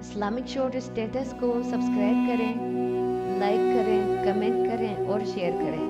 Islamic short status کو subscribe کریں، like کریں، کمنٹ کریں اور شیئر کریں۔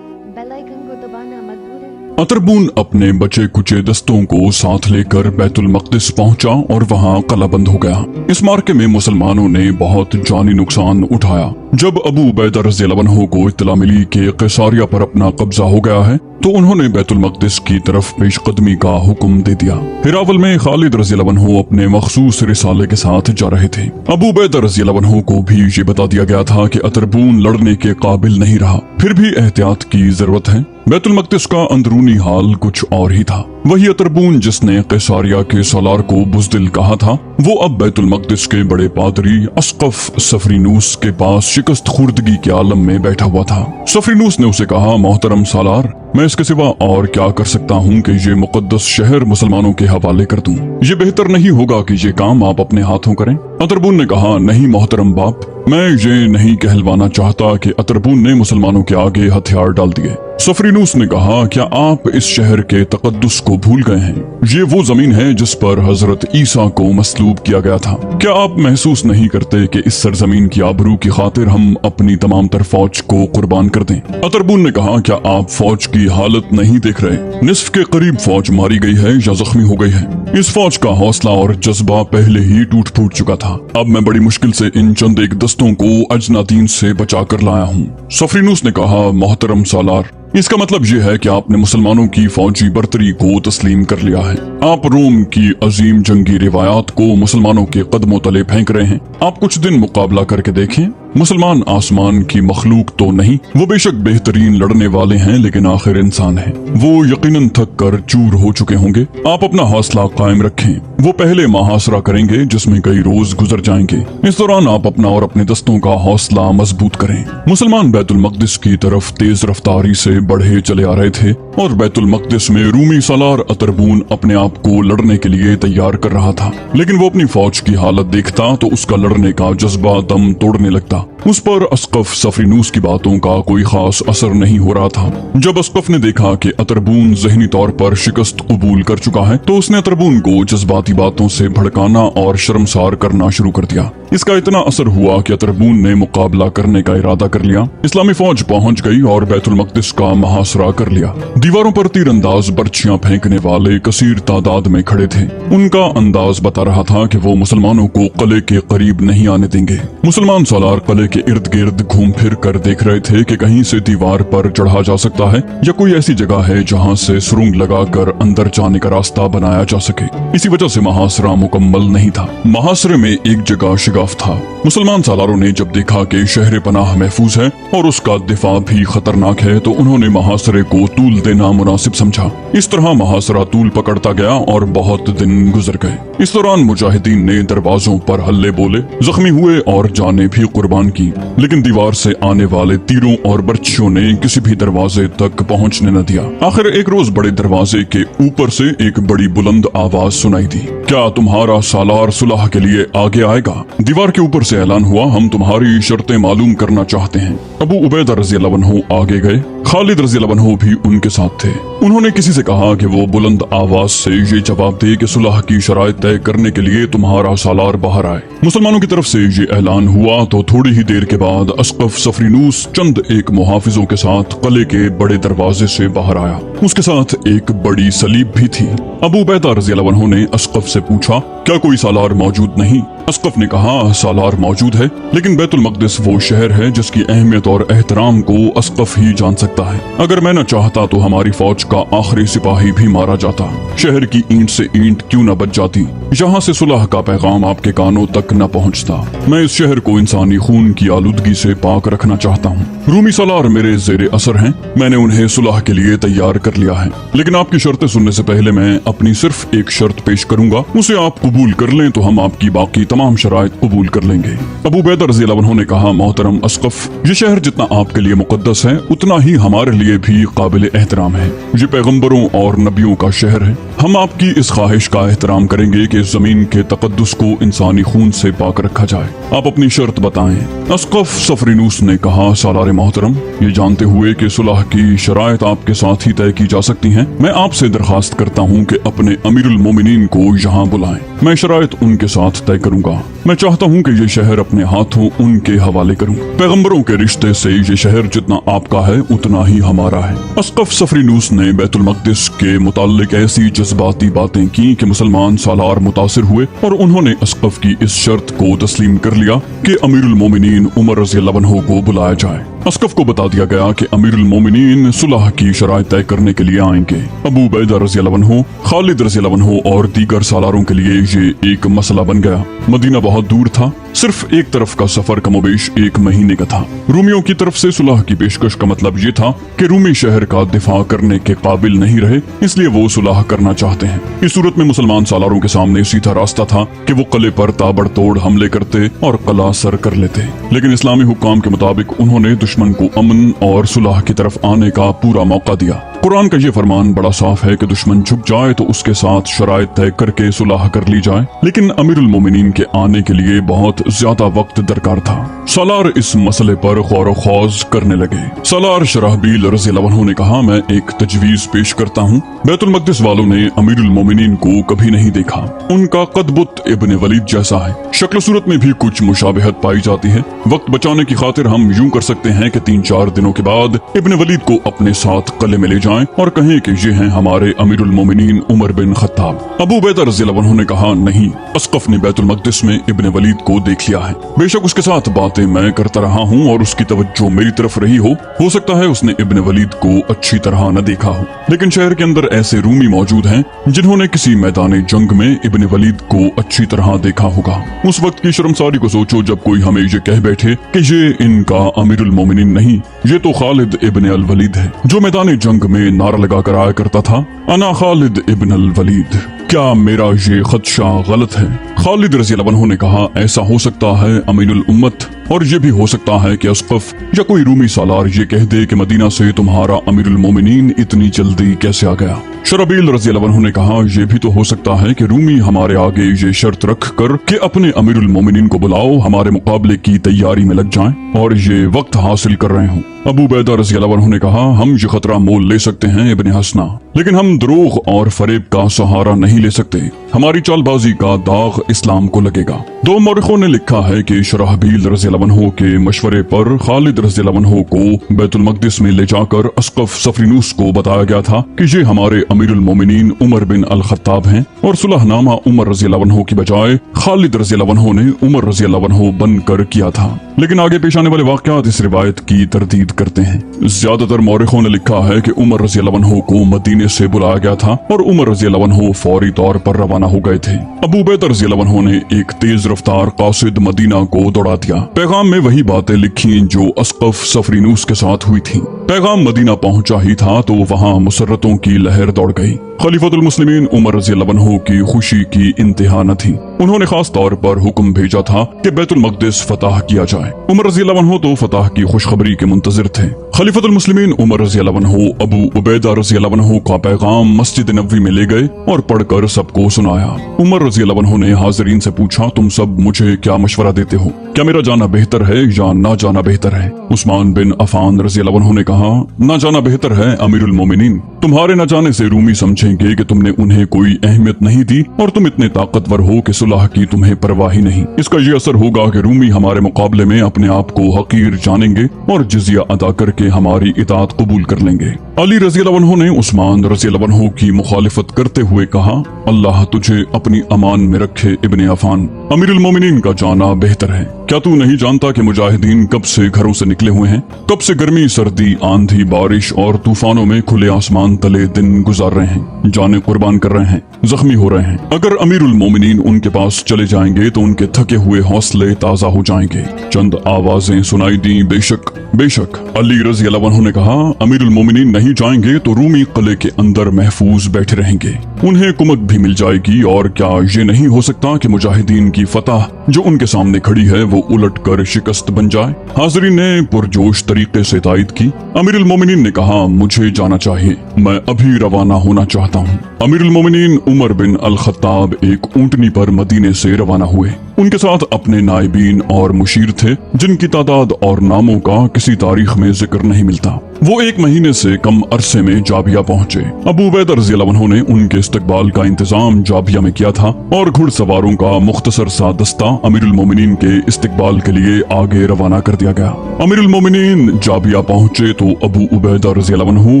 بیل آئیکن کو دبانا مت بھولیں۔ اتربون اپنے بچے کچے دستوں کو ساتھ لے کر بیت المقدس پہنچا اور وہاں قلعہ بند ہو گیا۔ اس مارکے میں مسلمانوں نے بہت جانی نقصان اٹھایا۔ جب ابو عبیدہ رضی اللہ عنہ کو اطلاع ملی کہ قیصاریہ پر اپنا قبضہ ہو گیا ہے تو انہوں نے بیت المقدس کی طرف پیش قدمی کا حکم دے دیا۔ ہراول میں خالد رضی اللہ عنہ اپنے مخصوص رسالے کے ساتھ جا رہے تھے۔ ابو عبیدہ رضی اللہ عنہ کو بھی یہ بتا دیا گیا تھا کہ اتربون لڑنے کے قابل نہیں رہا، پھر بھی احتیاط کی ضرورت ہے۔ بیت المقدس کا اندرونی حال کچھ اور ہی تھا۔ وہی اتربون جس نے قیصاریہ کے سالار کو بزدل کہا تھا، وہ اب بیت المقدس کے بڑے پادری اسقف سفرینوس کے پاس شکست خوردگی کے عالم میں بیٹھا ہوا تھا۔ سفرینوس نے اسے کہا، محترم سالار، میں اس کے سوا اور کیا کر سکتا ہوں کہ یہ مقدس شہر مسلمانوں کے حوالے کر دوں؟ یہ بہتر نہیں ہوگا کہ یہ کام آپ اپنے ہاتھوں کریں؟ اتربون نے کہا، نہیں محترم باپ، میں یہ نہیں کہلوانا چاہتا کہ اتربون نے مسلمانوں کے آگے ہتھیار ڈال دیے۔ سفرینوس نے کہا، کیا آپ اس شہر کے تقدس کو بھول گئے ہیں؟ یہ وہ زمین ہے جس پر حضرت عیسیٰ کو مصلوب کیا گیا تھا۔ کیا آپ محسوس نہیں کرتے کہ اس سرزمین کی آبرو کی خاطر ہم اپنی تمام تر فوج کو قربان کر دیں؟ اتربون نے کہا، کیا آپ فوج کی حالت نہیں دیکھ رہے؟ نصف کے قریب فوج ماری گئی ہے یا زخمی ہو گئی ہے۔ اس فوج کا حوصلہ اور جذبہ پہلے ہی ٹوٹ پھوٹ چکا تھا۔ اب میں بڑی مشکل سے ان چند ایک دستوں کو اجنادین سے بچا کر لایا ہوں۔ سفرینوس نے کہا، محترم سالار، اس کا مطلب یہ ہے کہ آپ نے مسلمانوں کی فوجی برتری کو تسلیم کر لیا ہے۔ آپ روم کی عظیم جنگی روایات کو مسلمانوں کے قدموں تلے پھینک رہے ہیں۔ آپ کچھ دن مقابلہ کر کے دیکھیں۔ مسلمان آسمان کی مخلوق تو نہیں، وہ بے شک بہترین لڑنے والے ہیں، لیکن آخر انسان ہیں۔ وہ یقیناً تھک کر چور ہو چکے ہوں گے۔ آپ اپنا حوصلہ قائم رکھیں۔ وہ پہلے محاصرہ کریں گے جس میں کئی روز گزر جائیں گے۔ اس دوران آپ اپنا اور اپنے دستوں کا حوصلہ مضبوط کریں۔ مسلمان بیت المقدس کی طرف تیز رفتاری سے بڑھے چلے آ رہے تھے اور بیت المقدس میں رومی سالار اتربون اپنے آپ کو لڑنے کے لیے تیار کر رہا تھا، لیکن وہ اپنی فوج کی حالت دیکھتا تو اس کا لڑنے کا جذبہ دم توڑنے لگتا۔ اس پر اسقف سفرینوس کی باتوں کا کوئی خاص اثر نہیں ہو رہا تھا۔ جب اسقف نے دیکھا کہ اتربون ذہنی طور پر شکست قبول کر چکا ہے تو اس نے اتربون کو جذباتی باتوں سے بھڑکانا اور شرمسار کرنا شروع کر دیا۔ اس کا اتنا اثر ہوا کہ اتربون نے مقابلہ کرنے کا ارادہ کر لیا۔ اسلامی فوج پہنچ گئی اور بیت المقدس کا محاصرہ کر لیا۔ دیواروں پر تیر انداز برچیاں پھینکنے والے کثیر تعداد میں کھڑے تھے۔ ان کا انداز بتا رہا تھا کہ وہ مسلمانوں کو قلعے کے قریب نہیں آنے دیں گے۔ مسلمان سالار قلعے کے ارد گرد گھوم پھر کر دیکھ رہے تھے کہ کہیں سے دیوار پر چڑھا جا سکتا ہے یا کوئی ایسی جگہ ہے جہاں سے سرنگ لگا کر اندر جانے کا راستہ بنایا جا سکے۔ اسی وجہ سے محاصرہ مکمل نہیں تھا۔ محاصرے میں ایک جگہ شگاف تھا۔ مسلمان سالاروں نے جب دیکھا کہ شہر پناہ محفوظ ہے اور اس کا دفاع بھی خطرناک ہے تو انہوں نے محاصرے کو طول دینا مناسب سمجھا۔ اس طرح محاصرہ طول پکڑتا گیا اور بہت دن گزر گئے۔ اس دوران مجاہدین نے دروازوں پر ہلے بولے، زخمی ہوئے اور جانیں بھی قربان کی، لیکن دیوار سے آنے والے تیروں اور برچھیوں نے کسی بھی دروازے تک پہنچنے نہ دیا۔ آخر ایک روز بڑے دروازے کے اوپر سے ایک بڑی بلند آواز سنائی دی، کیا تمہارا سالار صلح کے لیے آگے آئے گا؟ دیوار کے اوپر سے اعلان ہوا، ہم تمہاری شرطیں معلوم کرنا چاہتے ہیں۔ ابو عبیدہ رضی اللہ عنہ آگے گئے۔ خالد رضی اللہ عنہ بھی ان کے ساتھ تھے۔ انہوں نے کسی سے کہا کہ وہ بلند آواز سے یہ جواب دے کہ صلح کی شرائط طے کرنے کے لیے تمہارا سالار باہر آئے۔ مسلمانوں کی طرف سے یہ اعلان ہوا تو تھوڑی ہی دیر کے بعد اسقف سفرینوس چند ایک محافظوں کے ساتھ قلعے کے بڑے دروازے سے باہر آیا۔ اس کے ساتھ ایک بڑی صلیب بھی تھی۔ ابو عبیدہ رضی اللہ عنہ نے اسقف سے پوچھا، کیا کوئی سالار موجود نہیں؟ اسقف نے کہا، سالار موجود ہے، لیکن بیت المقدس وہ شہر ہے جس کی اہمیت اور احترام کو اسقف ہی جان سکتا ہے۔ اگر میں نہ چاہتا تو ہماری فوج کا آخری سپاہی بھی مارا جاتا، شہر کی اینٹ سے اینٹ کیوں نہ بچ جاتی، یہاں سے صلح کا پیغام آپ کے کانوں تک نہ پہنچتا۔ میں اس شہر کو انسانی خون کی آلودگی سے پاک رکھنا چاہتا ہوں۔ رومی سالار میرے زیر اثر ہیں، میں نے انہیں صلح کے لیے تیار کر لیا ہے، لیکن آپ کی شرطیں سننے سے پہلے میں اپنی صرف ایک شرط پیش کروں گا، اسے آپ قبول کر لیں تو ہم آپ کی باقی تمام شرائط قبول کر لیں گے۔ ابو عبیدہ رضی اللہ عنہ نے کہا، محترم اسقف، یہ شہر جتنا آپ کے لیے مقدس ہے اتنا ہی ہمارے لیے بھی قابل احترام ہے۔ یہ پیغمبروں اور نبیوں کا شہر ہے۔ ہم آپ کی اس خواہش کا احترام کریں گے کہ اس زمین کے تقدس کو انسانی خون سے پاک رکھا جائے۔ آپ اپنی شرط بتائیں۔ اسقف سفرینوس نے کہا، سالار محترم، یہ جانتے ہوئے کہ صلح کی شرائط آپ کے ساتھ ہی طے کی جا سکتی ہیں، میں آپ سے درخواست کرتا ہوں کہ اپنے امیر المومنین کو یہاں بلائیں۔ میں شرائط ان کے ساتھ طے کروں گا۔ मैं चाहता हूँ कि ये शहर अपने हाथों उनके हवाले करूँ। पैगंबरों के रिश्ते से ये शहर जितना आपका है उतना ही हमारा है। अस्कफ सफरीनूस ने बैतुल मक़दिस के मुताल्लिक ऐसी जज्बाती बातें की कि मुसलमान सालार मुतासिर हुए और उन्होंने अस्कफ की इस शर्त को तस्लीम कर लिया कि अमीरुल मोमिनीन उमर रज़ियल्लाहु अन्हु को बुलाया जाए। अस्कफ को बता दिया गया कि अमीरुल मोमिनीन सुलह की शराइत तय करने के लिए आएंगे। अबू उबैदा रज़ियल्लाहु अन्हु, खालिद रज़ियल्लाहु अन्हु और दीगर सालारों के लिए ये एक मसला बन गया। मदीना बहुत दूर था, सिर्फ एक तरफ का सफर कमोबेश 1 महीने का था। रूमियों की तरफ से सुलह की पेशकश का मतलब ये था कि रूमी शहर का दिफा करने के काबिल नहीं रहे, इसलिए वो सुलह करना चाहते हैं। इस सूरत में मुसलमान सालारों के सामने सीधा रास्ता था कि वो किले पर ताबड़तोड़ हमले करते और किला सर कर लेते, लेकिन इस्लामी हुक्काम के मुताबिक उन्होंने दुश्मन को अमन और सुलह की तरफ आने का पूरा मौका दिया। कुरान का ये फरमान बड़ा साफ है कि दुश्मन झुक जाए तो उसके साथ शराइत तय करके सुलह कर ली जाए, लेकिन अमीरुल मोमिनीन के आने के लिए बहुत ज्यादा वक्त दरकार था। सालार इस मसले पर गौर खौज करने लगे। सालार शराहबील रज़ियल्लाहु अन्हु ने कहा, मैं एक तजवीज पेश करता हूँ। बैतुल मक़दिस वालों ने अमीरुल मोमिनीन को कभी नहीं देखा। उनका कदबुत इब्न वलीद जैसा है। शक्ल सूरत में भी कुछ मुशाबिहत पाई जाती है। वक्त बचाने की खातिर हम यूं कर सकते हैं कि 3-4 दिनों के बाद इब्न वलीद को अपने साथ किले में ले जाएं और कहें कि ये हैं हमारे अमीरुल मोमिनीन उमर बिन खत्ताब। अबू उबैदा रज़ियल्लाहु अन्हु ने कहा, नहीं, अस्कफ ने बैतुल मक़दिस में इब्न वलीद को देख लिया है। बेशक उसके साथ बातें मैं करता रहा हूँ और उसकी तवज्जो मेरी तरफ रही हो सकता है उसने इब्न वलीद को अच्छी तरह न देखा हो, लेकिन शहर के अंदर ऐसे रूमी मौजूद हैं जिन्होंने किसी मैदान जंग में इब्न वलीद को अच्छी तरह देखा होगा। उस वक्त की शर्मसारी को सोचो जब कोई हमें ये कह बैठे कि ये इनका अमीरुल मोमिनीन नहीं, ये तो खालिद इब्न अल वलीद है, जो मैदान जंग में नारा लगा कर आया करता था, अना खालिद इब्न अल वलीद। क्या मेरा ये खदशा गलत है? खालिद रज़ियल्लाहु अन्हु ने कहा, ऐसा हो सकता है अमीरुल उम्मत, और ये भी हो सकता है कि अस्कफ या कोई रूमी सालार ये कह दे कि मदीना से तुम्हारा अमीरुल मोमिनीन इतनी जल्दी कैसे आ गया। शराबील रज़ियल्लाहु अन्हु ने कहा, यह भी तो हो सकता है कि रूमी हमारे आगे ये शर्त रख कर कि अपने अमीरुल मोमिनीन को बुलाओ, हमारे मुकाबले की तैयारी में लग जाएं और ये वक्त हासिल कर रहे हों। अबू उबैदा रज़ियल्लाहु अन्हु ने कहा, हम ये खतरा मोल ले सकते हैं इब्न हसना, लेकिन हम द्रोह और फरेब का सहारा नहीं ले सकते। हमारी चालबाजी का दाग इस्लाम को लगेगा। 2 मौरखों ने लिखा है कि शराहबील रज़ियल्लाहु अन्हु के मशवरे पर खालिद रज़ियल्लाहु अन्हु को बैतुल मक़दिस में ले जाकर अस्कफ सफरीनूस को बताया गया था कि ये हमारे अमीरुल मोमिनीन उमर बिन अल खत्ताब हैं और सुलहनामा उमर रज़ियल्लाहु अन्हु की बजाय खालिद रज़ियल्लाहु अन्हु ने उमर रज़ियल्लाहु अन्हु बनकर किया था। लेकिन आगे पेश आने वाले वाक़यात इस रिवायत की तरदीद करते हैं। ज्यादातर मौरखों ने लिखा है कि उमर रज़ियल्लाहु अन्हु को मदीने से बुलाया गया था और उमर रज़ियल्लाहु अन्हु फौरी तौर पर रवाना हो गए थे। अबू उबैदा रज़ियल्लाहु अन्हु ने एक तेज रफ्तार कासिद मदीना को दौड़ा दिया। पैगाम में वही बातें लिखी जो अस्कफ सफरीनूस के साथ हुई थी। पैगाम मदीना पहुंचा ही था तो वहां मुसर्रतों की लहर दौड़ गई। खलीफतुल मुस्लिमीन उमर रज़ियल्लाहु अन्हु की खुशी की इंतहा न थी। उन्होंने खास तौर पर हुक्म भेजा था कि बैतुल मक़दिस फतह किया जाए। उमर रज़ियल्लाहु अन्हु तो फतह की खुशखबरी के मुंतज़िर थे। खलीफतुल मुस्लिमीन उमर रज़ियल्लाहु अन्हु अबू उबैदा रज़ियल्लाहु अन्हु का पैगाम मस्जिद नबवी में ले गए और पढ़कर सबको सुनाया। उमर रज़ियल्लाहु अन्हु ने हाज़रीन से पूछा, तुम सब मुझे क्या मशवरा देते हो? क्या मेरा जाना बेहतर है या ना जाना बेहतर है? उस्मान बिन अफ़ान रज़ियल्लाहु अन्हु ने कहा, ना जाना बेहतर है अमीरुल मोमिनीन। तुम्हारे न जाने से रूमी समझेंगे कि तुमने उन्हें कोई अहमियत नहीं दी और तुम इतने ताकतवर हो कि सुलह की तुम्हें परवाह ही नहीं। इसका ये असर होगा कि रूमी हमारे मुकाबले में अपने आप को हकीर जानेंगे और जिजिया अदा करके हमारी इताअत कबूल कर लेंगे। अली रज़ियल्लाहु अन्हु ने उस्मान रज़ियल्लाहु अन्हु की मुखालिफत करते हुए कहा, अल्लाह तुझे अपनी अमान में रखे इब्ने अफ़ान, अमीरुल मोमिनीन का जाना बेहतर है। क्या तू नहीं जानता कि मुजाहिदीन कब से घरों से निकले हुए हैं? कब से गर्मी, सर्दी, आंधी, बारिश और तूफानों में खुले आसमान तले दिन गुजार रहे हैं, जाने कुर्बान कर रहे हैं, जख्मी हो रहे हैं। अगर अमीरुल मोमिनीन उनके पास चले जाएंगे तो उनके थके हुए हौसले ताज़ा हो जाएंगे। चंद आवाजें सुनाई दी, बेशक बेशक। अली रज़ियल्लाहु अन्हु ने कहा, अमीरुल मोमिनीन नहीं जाएंगे तो रूमी किले के अंदर महफूज बैठे रहेंगे, उन्हें कुमक भी मिल जाएगी। और क्या ये नहीं हो सकता कि मुजाहिदीन की फतह जो उनके सामने खड़ी है वो उलट कर शिकस्त बन जाए? हाज़रीन ने पुरजोश तरीके से तायद की। अमीरुल मोमिनीन ने कहा, मुझे जाना चाहिए, मैं अभी रवाना होना चाहता हूँ। अमीरुल मोमिनीन उमर बिन अल खत्ताब एक ऊंटनी पर मदीने से रवाना हुए। उनके साथ अपने नायबीन और मुशीर थे जिनकी तादाद और नामों का किसी तारीख में जिक्र नहीं मिलता। वो 1 महीने से कम अरसे में जाबिया पहुंचे। अबू उबैदा रज़ियल्लाहु अन्हु ने उनके इस्तकबाल का इंतजाम जाबिया में किया था और घुड़सवारों का मुख्तसर सा दस्ता अमीरुल मोमिनीन के इस्तकबाल के लिए आगे रवाना कर दिया गया। अमीरुल मोमिनीन जाबिया पहुंचे तो अबू उबैदा रज़ियल्लाहु अन्हु,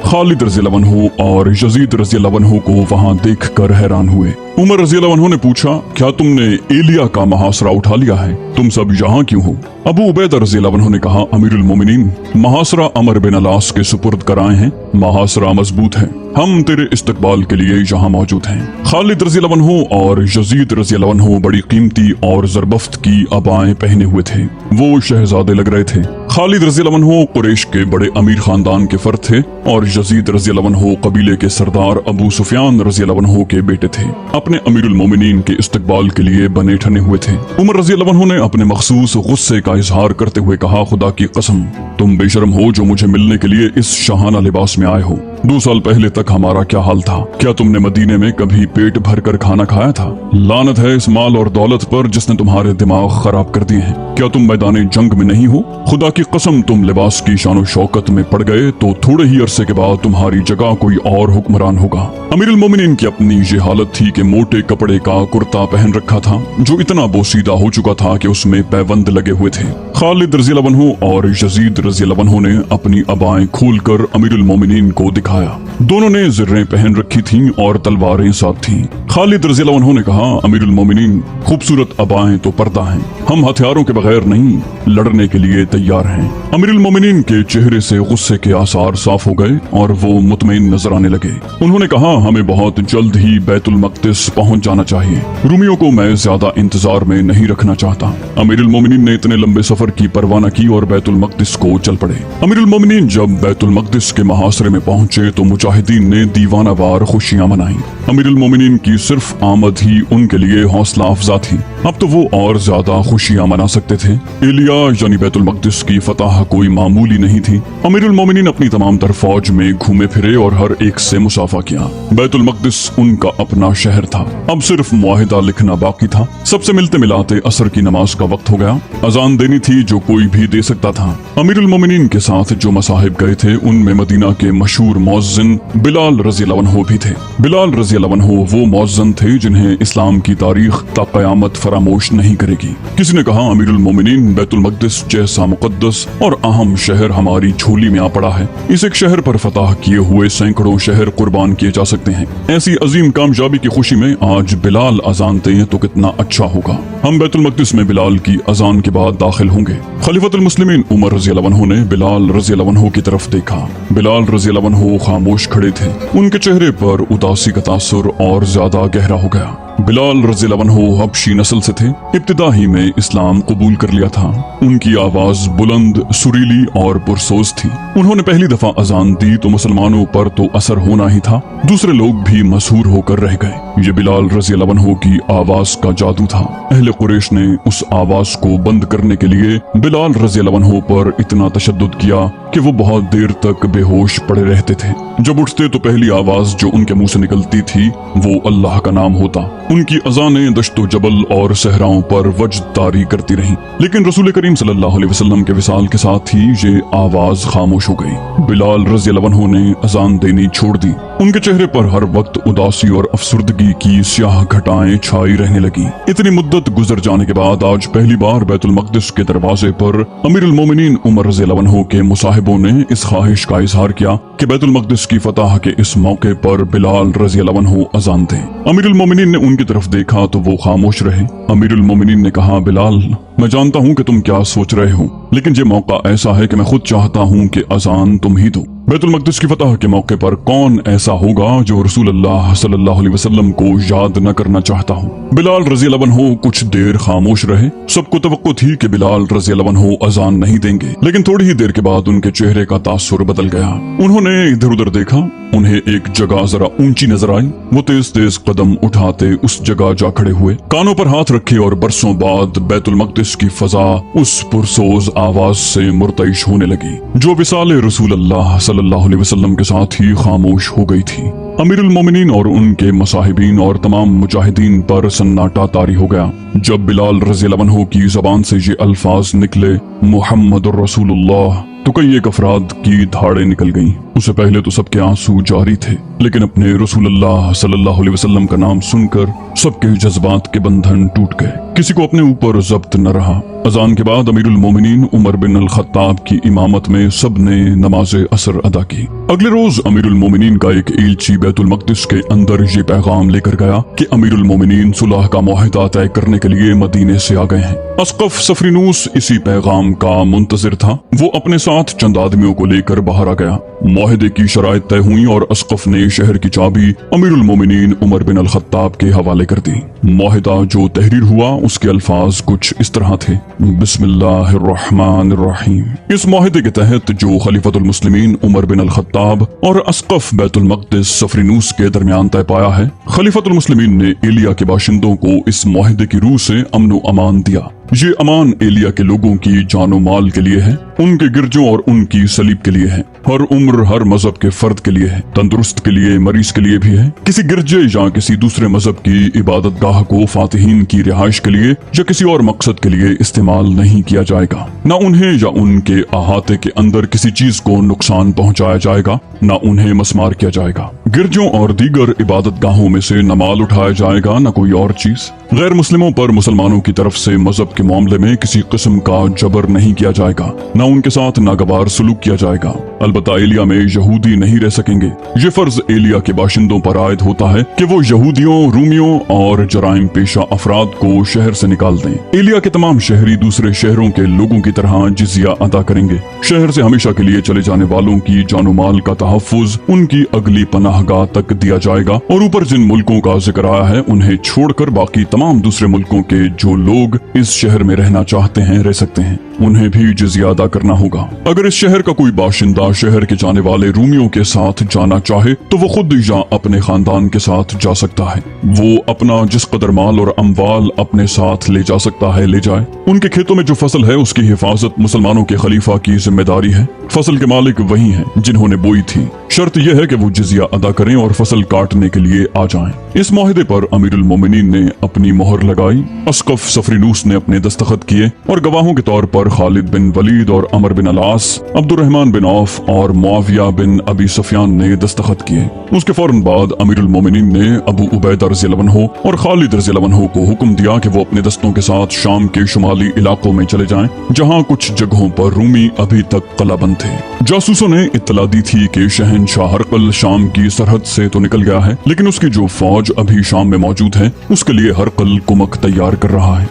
खालिद रज़ियल्लाहु अन्हु और यजीद रज़ियल्लाहु अन्हु को वहां देखकर हैरान हुए। उमर रज़ियल्लाहु अन्हु ने पूछा, क्या तुमने एलिया का महासरा उठा लिया है? तुम सब यहाँ क्यों हो? अबू उबैदा रज़ियल्लाहु अन्हु ने कहा, अमीरुल मोमिनीन, महासरा अमर बिन अलास के सुपुर्द कराए हैं, महासरा मजबूत है, हम तेरे इस्तकबाल के लिए यहाँ मौजूद हैं। खालिद रज़ियल्लाहु अन्हु और यजीद रज़ियल्लाहु अन्हु बड़ी कीमती और ज़रबफ्त की अबाएं पहने हुए थे, वो शहजादे लग रहे थे। खालिद रज़ियल्लाहु अन्हु कुरैश के बड़े अमीर खानदान के फर्द थे और यजीद रज़ियल्लाहु अन्हु कबीले के सरदार अबू सुफियान रज़ियल्लाहु अन्हु के बेटे थे। अपने अमीरुल मोमिनीन के इस्तकबाल के लिए बने ठने हुए थे। उमर रज़ियल्लाहु अन्हु ने अपने मखसूस गुस्से का इजहार करते हुए कहा, खुदा की कसम, तुम बेशर्म हो जो मुझे मिलने के लिए इस शाहाना लिबास में आए हो। 2 साल पहले तक हमारा क्या हाल था? क्या तुमने मदीने में कभी पेट भर कर खाना खाया था? लानत है इस माल और दौलत पर जिसने तुम्हारे दिमाग खराब कर दिए हैं। क्या तुम मैदान जंग में नहीं हो? खुदा की कसम, तुम लिबास की शान शौकत में पड़ गए तो थोड़े ही अरसे के बाद तुम्हारी जगह कोई और हुक्मरान होगा। अमीरुल मोमिनीन की अपनी ये हालत थी कि मोटे कपड़े का कुर्ता पहन रखा था जो इतना बोसीदा हो चुका था कि उसमें पैबंद लगे हुए थे। खालिद रज़ियल्लाहु अन्हु और यजीद रज़ियल्लाहु अन्हु ने अपनी अबाएं खोलकर अमीरुल मोमिनीन को दिखाया। दोनों ने ज़र्रें पहन रखी थीं और तलवारें साथ थीं। खालिद रज़ियल्लाहु अन्हु ने कहा, अमीरुल मोमिनीन, खूबसूरत अबाएं तो पर्दा हैं, हम हथियारों के बगैर नहीं, लड़ने के लिए तैयार हैं। अमीरुल मोमिनीन के चेहरे से गुस्से के आसार साफ हो गए और वो मुतमईन नजर आने लगे। उन्होंने कहा, हमें बहुत जल्द ही बैतुल मक़दिस पहुंच जाना चाहिए, रूमियों को मैं ज्यादा इंतजार में नहीं रखना चाहता। अमीरुल मोमिनीन ने इतने लंबे सफर की परवाह न की और बैतुल मक़दिस को चल पड़े। अमीरुल मोमिनीन जब बैतुल मक़दिस के महासरे में पहुंचे तो मुजाहिदीन ने दीवानावार खुशियां मनाई। अमीरुल मोमिनीन की सिर्फ आमद ही उनके लिए हौसला अफजा थी। अब तो वो और ज्यादा खुशियां मना सकते थे। एलिया यानी बैतुल मक़दिस की फतह कोई मामूली नहीं थी। अमीरुल मोमिनीन अपनी तमाम तर फौज में घूमे फिरे और हर एक से मुसाफा किया। बैतुल मक़दिस उनका अपना शहर था। अब सिर्फ मुआहिदा लिखना बाकी था। सबसे मिलते मिलाते असर की नमाज का वक्त हो गया। अजान देनी थी जो कोई भी दे सकता था। अमीरुल मोमिनीन के साथ जो मसाहिब गए थे उनमें मदीना के मशहूर मौज़िन बिलाल रज़ियल्लाहु अन्हु भी थे। बिलाल रज़ियल्लाहु अन्हु वो मौज़िन थे जिन्हें इस्लाम की तारीख ता क़यामत फरामोश नहीं करेगी। किसी ने कहा, अमीरुल मोमिनीन, बैतुल मक़दिस जैसा मुक़द्दस और अहम शहर हमारी झोली में आ पड़ा है। इस एक शहर पर फतह किए हुए सैकड़ों शहर कुर्बान किए जा सकते हैं। ऐसी अजीम कामयाबी की खुशी में आज बिलाल अजान दें तो कितना अच्छा होगा। हम बैतुल मक़दिस में बिलाल की अजान के बाद दाखिल होंगे। खलीफतुल मुस्लिमीन उमर रज़ियल्लाहु अन्हु ने बिलाल रज़ियल्लाहु अन्हु की तरफ देखा। बिलाल रज़ियल्लाहु अन्हु खामोश खड़े थे। उनके चेहरे पर उदासी का तासुर और ज्यादा गहरा हो गया। बिलाल रज़ियल्लाहु अन्हु हबशी नस्ल से थे। इब्तिदा ही में इस्लाम कबूल कर लिया था। उनकी आवाज बुलंद, सुरीली और पुरसोज थी। उन्होंने पहली दफा अजान दी तो मुसलमानों पर तो असर होना ही था, दूसरे लोग भी मशहूर होकर रह गए। ये बिलाल रज़ियल्लाहु अन्हु की आवाज का जादू था। अहले कुरैश ने उस आवाज को बंद करने के लिए बिलाल रज़ियल्लाहु अन्हु पर इतना तशद्दुद किया कि वो बहुत देर तक बेहोश पड़े रहते थे। जब उठते तो पहली आवाज जो उनके मुंह से निकलती थी वो अल्लाह का नाम होता। उनकी अजानें दश्तो जबल और सहराओं पर वज्द तारी करती रहीं, लेकिन रसूल करीम सल्लल्लाहु अलैहि वसल्लम के विसाल के साथ ही ये आवाज खामोश हो गई। बिलाल रज़ियल्लाहु अन्हु ने अजान देनी छोड़ दी। उनके चेहरे पर हर वक्त उदासी और अफसुर्दगी की स्याह घटाएं छाई रहने लगी। इतनी मुद्दत गुजर जाने के बाद आज पहली बार बैतुल मक़दिस के दरवाजे पर अमीरुल मोमिनीन उमर रज़ियल्लाहु अन्हु के मुसाहिबों ने इस ख्वाहिश का इजहार किया कि बैतुल मक़दिस की फतह के इस मौके पर बिलाल रज़ियल्लाहु अन्हु अजान दें। अमीरुल मोमिनीन ने उनकी तरफ देखा तो वो खामोश रहे। अमीरुल मोमिनीन ने कहा, बिलाल, मैं जानता हूँ कि तुम क्या सोच रहे हो, लेकिन ये मौका ऐसा है कि मैं खुद चाहता हूँ कि अजान तुम ही दो। बैतुल मक़दिस की फतह के मौके पर कौन ऐसा होगा जो रसूल अल्लाह सल्लल्लाहु अलैहि वसल्लम को याद न करना चाहता हो। बिलाल रज़ियल्लाहु अन्हु कुछ देर खामोश रहे। सबको तवक्को थी कि बिलाल रज़ियल्लाहु अन्हु अजान नहीं देंगे, लेकिन थोड़ी ही देर के बाद उनके चेहरे का तासुर बदल गया। उन्होंने इधर उधर देखा। उन्हें एक जगह जरा ऊंची नजर आई। वो तेज तेज कदम उठाते उस जगह जा खड़े हुए, कानों पर हाथ रखे और बरसों बाद बैतुल मक़दिस की फजा उस पुरसोज आवाज से मुर्तइश होने लगी जो विसाले रसूल अल्लाह सल्लल्लाहु अलैहि वसल्लम के साथ ही खामोश हो गई थी। अमीरुल मोमिनीन और उनके मसाहिबीन और तमाम मुजाहिदीन पर सन्नाटा तारी हो गया जब बिलाल रज़ियल्लाहु अन्हु की जबान से ये अल्फाज निकले, मुहम्मदुर रसूलुल्लाह, तो कई एक अफराद की धाड़ें निकल गईं। उससे पहले तो सबके आंसू जारी थे, लेकिन अपने रसूलुल्लाह सल्लल्लाहु अलैहि वसल्लम का नाम सुनकर सबके जज्बात के बंधन टूट गए। किसी को अपने ऊपर जब्त न रहा। अजान के बाद अमीरुल मोमिनीन उमर बिन अल खत्ताब की इमामत में सबने नमाज असर अदा की। अगले रोज अमीरुल मोमिनीन का एक एलची बैतुल मक़दिस के अंदर ये पैगाम लेकर गया कि अमीरुल मोमिनीन सुलह का मुआहदा तय करने के लिए मदीने से आ गए हैं। अस्क़फ़ सफरीनूस इसी पैगाम का मुंतज़िर था। वो अपने साथ चंद आदमियों को लेकर बाहर आ गया। मुआहदे की शराइत तय हुई और अस्क़फ़ ने शहर की चाबी अमीरुल मोमिनीन उमर बिन अल खत्ताब के हवाले कर दी। मुआहदा जो तहरीर हुआ उसके अल्फाज कुछ इस तरह थे, बिस्मिल्लाहिर्रहमानिर्रहीम। इस मुआहदे के तहत जो खलीफतुल मुस्लिमीन उमर बिन अल खत्ताब और अस्क़फ़ बैतुल मक़दिस सफरीनूस के दरमियान तय पाया है, खलीफतुल मुस्लिमीन ने एलिया के बाशिंदों को इस मुआहदे की रूह से अमन व अमान दिया। ये अमान एलिया के लोगों की जानो माल के लिए है, उनके गिरजों और उनकी सलीब के लिए है, हर उम्र हर मजहब के फर्द के लिए है, तंदुरुस्त के लिए, मरीज के लिए भी है। किसी गिरजे या किसी दूसरे मजहब की इबादत गाह को फातिहीन की रिहाइश के लिए या किसी और मकसद के लिए इस्तेमाल नहीं किया जाएगा। न उन्हें या उनके अहाते के अंदर किसी चीज को नुकसान पहुंचाया जाएगा, न उन्हें मसमार किया जाएगा। गिरजों और दीगर इबादत गाहों में से न माल उठाया जाएगा न कोई और चीज। गैर मुस्लिमों पर मुसलमानों की तरफ से मजहब के मामले में किसी किस्म का जबर नहीं किया जाएगा, न उनके साथ नागवार सलूक किया जाएगा। अलबत्ता एलिया में यहूदी नहीं रह सकेंगे। ये फर्ज एलिया के बाशिंदों पर आयद होता है कि वो यहूदियों, रूमियों और जराइम पेशा अफराद को शहर से निकाल दें। एलिया के तमाम शहरी दूसरे शहरों के लोगों की तरह जिजिया अदा करेंगे। शहर से हमेशा के लिए चले जाने वालों की जानो माल का तहफ्फुज उनकी अगली पनाहगाह तक दिया जाएगा। और ऊपर जिन मुल्कों का जिक्र आया है उन्हें छोड़कर बाकी तमाम दूसरे मुल्कों के जो लोग इस शहर में रहना चाहते हैं रह सकते हैं, उन्हें भी जिजिया अदा करना होगा। अगर इस शहर का कोई बाशिंदा शहर के जाने वाले रूमियों के साथ जाना चाहे तो वो खुद या अपने खानदान के साथ जा सकता है। वो अपना जिस कदर माल और अम्वाल अपने साथ ले जा सकता है ले जाए। उनके खेतों में जो फसल है उसकी हिफाजत मुसलमानों के खलीफा की जिम्मेदारी है। फसल के मालिक वही हैं जिन्होंने बोई थी। शर्त यह है कि वो जिजिया अदा करें और फसल काटने के लिए आ जाएं। इस मुआहदे पर अमीरुल मोमिनीन ने अपनी मोहर लगाई। अस्क़फ़ सफरीनूस ने अपने दस्तखत किए और गवाहों के तौर पर खालिद बिन वलीद और अमर बिन अलास, अब्दुर्रहमान बिन औफ और मुआविया बिन अबी सुफियान ने दस्तखत किए। उसके फौरन बाद अमीरुल मोमिनीन ने अबू उबैदा रज़ियल्लाहु अन्हु और खालिद रज़ियल्लाहु अन्हु को हुक्म दिया कि वो अपने दस्तों के साथ शाम के शुमाली इलाकों में चले जाएं, जहां कुछ जगहों पर रूमी अभी तक कलाबंद थे। जासूसों ने इत्तला दी थी कि शहनशाह हरकल शाम की सरहद से तो निकल गया है, लेकिन उसकी जो फौज अभी शाम में मौजूद है उसके लिए हरकल कुमक तैयार कर रहा है।